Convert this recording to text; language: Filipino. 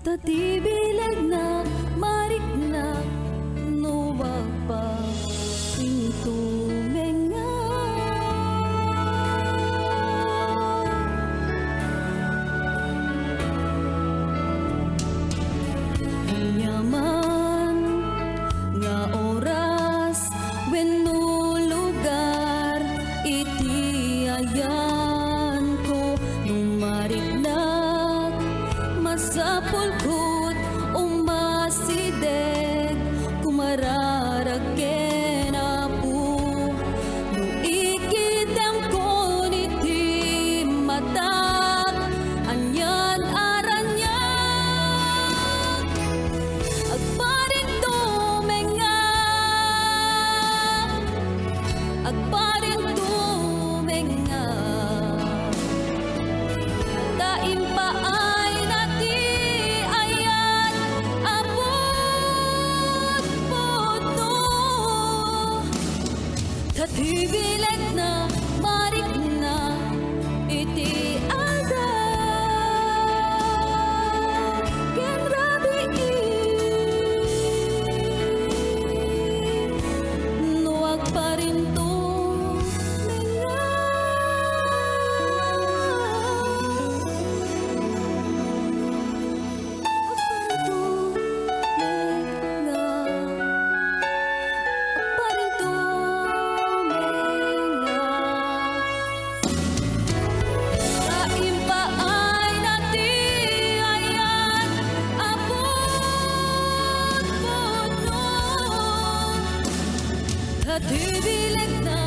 Tatibilag na, marik na, nuwag pa pinto menga. Nyaman nga oras wenno lugar iti ayan ko numariglag masapulkot umasideg kumararagken apo no ikidam ko niti matak anyan aranyag agparing tumenga agparing tumenga taimpa ay nati ayan abot puto tatibilag na marik na iti alda ken rabi nuwag pa rin to Tatibilag na